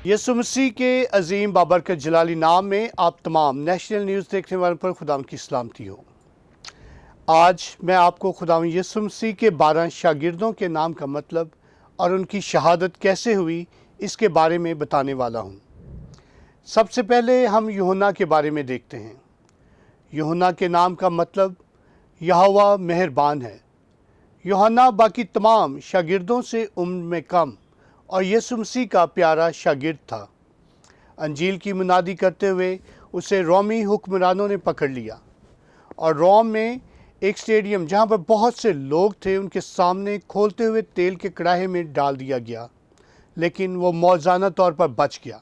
यसु मसीह के अजीम बाबरकत जलाली नाम में आप तमाम नेशनल न्यूज़ देखने वालों पर खुदावंद की सलामती हो। आज मैं आपको खुदावंद यसु मसीह के 12 शागिर्दों के नाम का मतलब और उनकी शहादत कैसे हुई इसके बारे में बताने वाला हूँ। सबसे पहले हम यूहन्ना के बारे में देखते हैं। यूहन्ना के नाम का मतलब यहोवा मेहरबान है। यूहन्ना बाकी तमाम शागिर्दों से उम्र में कम और यसु मसीह का प्यारा शागिर्द था। अंजील की मुनादी करते हुए उसे रोमी हुक्मरानों ने पकड़ लिया और रोम में एक स्टेडियम जहां पर बहुत से लोग थे उनके सामने खोलते हुए तेल के कड़ाहे में डाल दिया गया, लेकिन वो मौज़ाना तौर पर बच गया।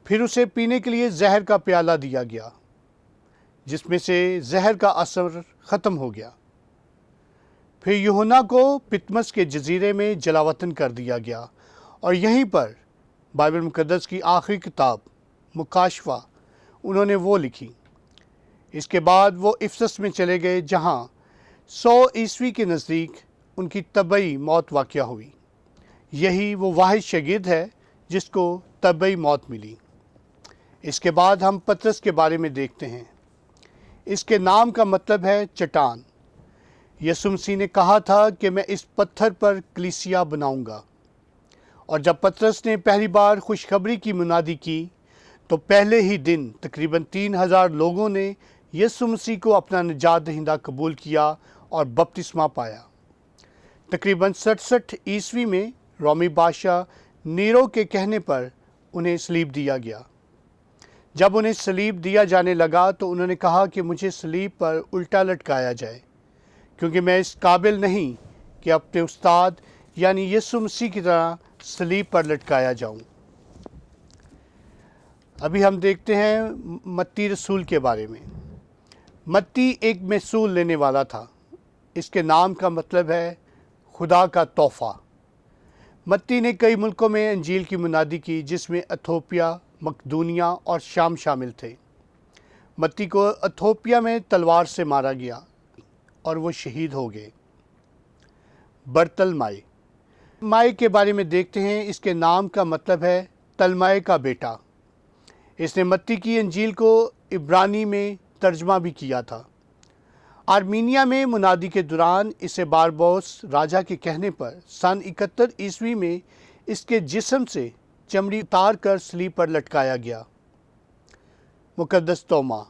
फिर उसे पीने के लिए जहर का प्याला दिया गया जिसमें से जहर का असर ख़त्म हो गया। फिर यूहन्ना को पितमस के जजीरे में जलावतन कर दिया गया और यहीं पर बाइबल मुकद्दस की आखिरी किताब मुकाशवा उन्होंने वो लिखी। इसके बाद वो इफसस में चले गए जहां 100 ईस्वी के नज़दीक उनकी तबई मौत वाक़या हुई। यही वो वाहिद शागिर्द है जिसको तबई मौत मिली। इसके बाद हम पतरस के बारे में देखते हैं। इसके नाम का मतलब है चट्टान। यसु मसीह ने कहा था कि मैं इस पत्थर पर कलीसिया बनाऊंगा, और जब पतरस ने पहली बार खुशखबरी की मुनादी की तो पहले ही दिन तकरीबन 3000 लोगों ने यसु मसीह को अपना निजात दहिंदा कबूल किया और बपतिस्मा पाया। तकरीबन 67 ईस्वी में रोमी बादशाह नीरो के कहने पर उन्हें सलीब दिया गया। जब उन्हें सलीब दिया जाने लगा तो उन्होंने कहा कि मुझे सलीब पर उल्टा लटकाया जाए, क्योंकि मैं इस काबिल नहीं कि अपने उस्ताद यानी यसु मसीह की तरह सलीब पर लटकाया जाऊं। अभी हम देखते हैं मत्ती रसूल के बारे में। मत्ती एक महसूल लेने वाला था। इसके नाम का मतलब है खुदा का तोहफ़ा। मत्ती ने कई मुल्कों में अंजील की मुनादी की जिसमें इथोपिया, मकदूनिया और शाम शामिल थे। मत्ती को इथोपिया में तलवार से मारा गया और वो शहीद हो गए। बरतलमाई माई के बारे में देखते हैं। इसके नाम का मतलब है तलमाई का बेटा। इसने मत्ती की अंजील को इब्रानी में तर्जमा भी किया था। आर्मीनिया में मुनादी के दौरान इसे बारबोस राजा के कहने पर सन 71 ईस्वी में इसके जिस्म से चमड़ी उतार कर सलीब पर लटकाया गया। मुकद्दस तोमा।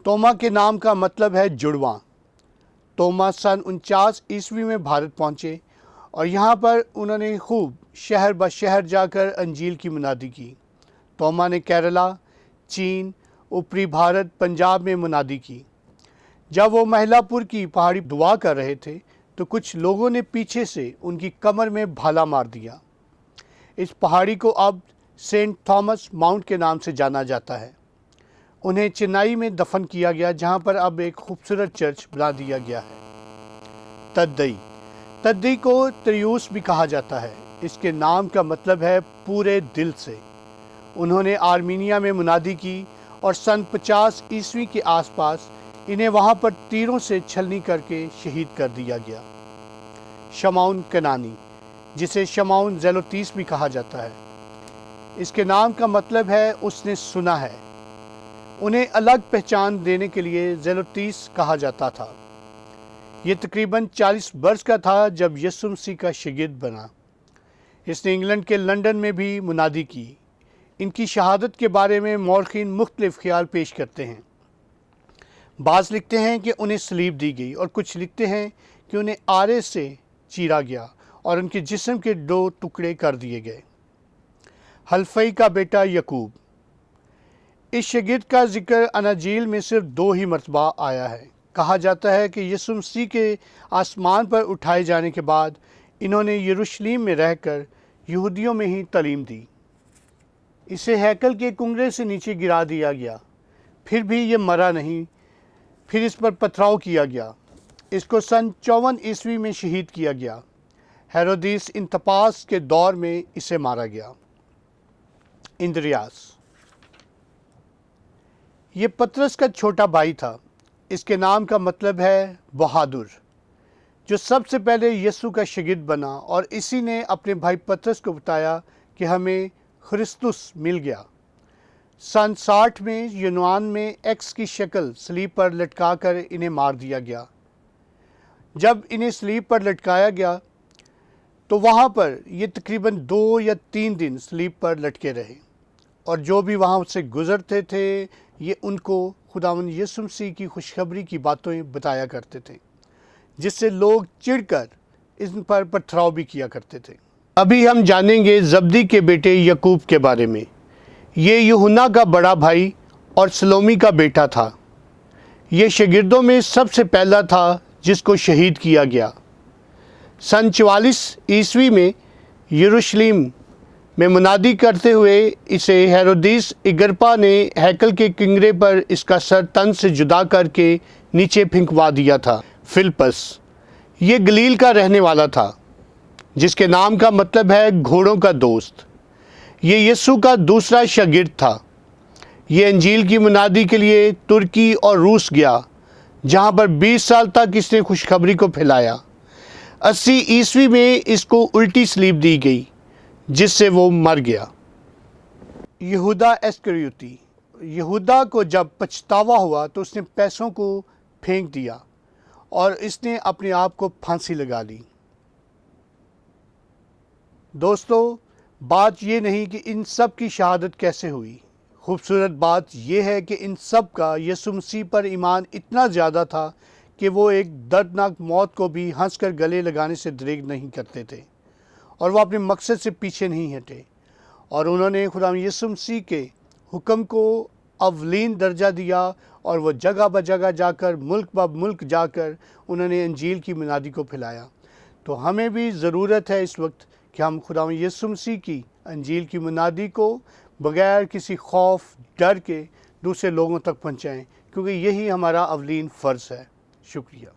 तोमा के नाम का मतलब है जुड़वा। तोमा सन 49 ईस्वी में भारत पहुँचे और यहाँ पर उन्होंने खूब शहर ब शहर जाकर अंजील की मुनादी की। तोमा ने केरला, चीन, ऊपरी भारत, पंजाब में मुनादी की। जब वो महिलापुर की पहाड़ी दुआ कर रहे थे तो कुछ लोगों ने पीछे से उनकी कमर में भाला मार दिया। इस पहाड़ी को अब सेंट थॉमस माउंट के नाम से जाना जाता है। उन्हें चेन्नई में दफन किया गया जहां पर अब एक खूबसूरत चर्च बना दिया गया है। तद्दई। तद्दई को त्रियूस भी कहा जाता है। इसके नाम का मतलब है पूरे दिल से। उन्होंने आर्मीनिया में मुनादी की और सन 50 ईस्वी के आसपास इन्हें वहां पर तीरों से छलनी करके शहीद कर दिया गया। शमाउन कनानी, जिसे शमाउन ज़ेलोतीस भी कहा जाता है। इसके नाम का मतलब है उसने सुना है। उन्हें अलग पहचान देने के लिए ज़ेलोतीस कहा जाता था। ये तकरीबन 40 वर्ष का था जब यसु मसीह का शागिर्द बना। इसने इंग्लैंड के लंदन में भी मुनादी की। इनकी शहादत के बारे में मौरखीन मुख्तलिफ ख्याल पेश करते हैं। बाज़ लिखते हैं कि उन्हें सलीब दी गई और कुछ लिखते हैं कि उन्हें आरे से चीरा गया और उनके जिस्म के 2 टुकड़े कर दिए गए। हल्फई का बेटा यकूब। इस शागिर्द का जिक्र अनाजील में सिर्फ 2 ही मरतबा आया है। कहा जाता है कि यसु मसीह के आसमान पर उठाए जाने के बाद इन्होंने यरूशलेम में रहकर यहूदियों में ही तालीम दी। इसे हैकल के कुंगरे से नीचे गिरा दिया गया, फिर भी ये मरा नहीं। फिर इस पर पथराव किया गया। इसको सन 54 ईस्वी में शहीद किया गया। हेरोदिस इंतपास के दौर में इसे मारा गया। इंद्रियास। ये पतरस का छोटा भाई था। इसके नाम का मतलब है बहादुर, जो सबसे पहले यीशु का शागिर्द बना और इसी ने अपने भाई पतरस को बताया कि हमें خرسطس مل گیا۔ سن 60 میں یونان میں ایکس کی شکل صلیب پر لٹکا کر انہیں مار دیا گیا۔ جب انہیں صلیب پر لٹکایا گیا تو وہاں پر یہ تقریباً 2 یا 3 دن صلیب پر لٹکے رہے، اور جو بھی وہاں سے گزرتے تھے یہ ان کو خداوند یسوع مسیح کی خوشخبری کی باتیں بتایا کرتے تھے، جس سے لوگ چڑھ کر ان پر پتھراؤ بھی کیا کرتے تھے۔ ابھی ہم جانیں گے زبدی کے بیٹے یعقوب کے بارے میں۔ یہ یوحنا کا بڑا بھائی اور سلومی کا بیٹا تھا۔ یہ شاگردوں میں سب سے پہلا تھا جس کو شہید کیا گیا۔ سن 44 عیسوی میں یروشلم میں منادی کرتے ہوئے اسے ہیرودیس اگرپا نے ہیکل کے کنگرے پر اس کا سر تن سے جدا کر کے نیچے پھینکوا دیا تھا۔ فلپس یہ گلیل کا رہنے والا تھا، جس کے نام کا مطلب ہے گھوڑوں کا دوست۔ یہ یسوع کا دوسرا شاگرد تھا۔ یہ انجیل کی منادی کے لیے ترکی اور روس گیا، جہاں پر 20 سال تک اس نے خوشخبری کو پھیلایا۔ 80 عیسوی میں اس کو الٹی صلیب دی گئی، جس سے وہ مر گیا۔ یہودا اسکریوتی، یہودا کو جب پچھتاوا ہوا تو اس نے پیسوں کو پھینک دیا اور اس نے اپنے آپ کو پھانسی لگا لی۔ دوستو، بات یہ نہیں کہ ان سب کی شہادت کیسے ہوئی، خوبصورت بات یہ ہے کہ ان سب کا یسوع مسیح پر ایمان اتنا زیادہ تھا کہ وہ ایک دردناک موت کو بھی ہنس کر گلے لگانے سے دریغ نہیں کرتے تھے، اور وہ اپنے مقصد سے پیچھے نہیں ہٹے، اور انہوں نے خدا یسوع مسیح کے حکم کو اولین درجہ دیا، اور وہ جگہ بجگہ جا کر ملک بہ ملک جا کر انہوں نے انجیل کی منادی کو پھیلایا۔ تو ہمیں بھی ضرورت ہے اس وقت کہ ہم خدا یسوع مسیح کی انجیل کی منادی کو بغیر کسی خوف ڈر کے دوسرے لوگوں تک پہنچائیں، کیونکہ یہی ہمارا اولین فرض ہے۔ شکریہ۔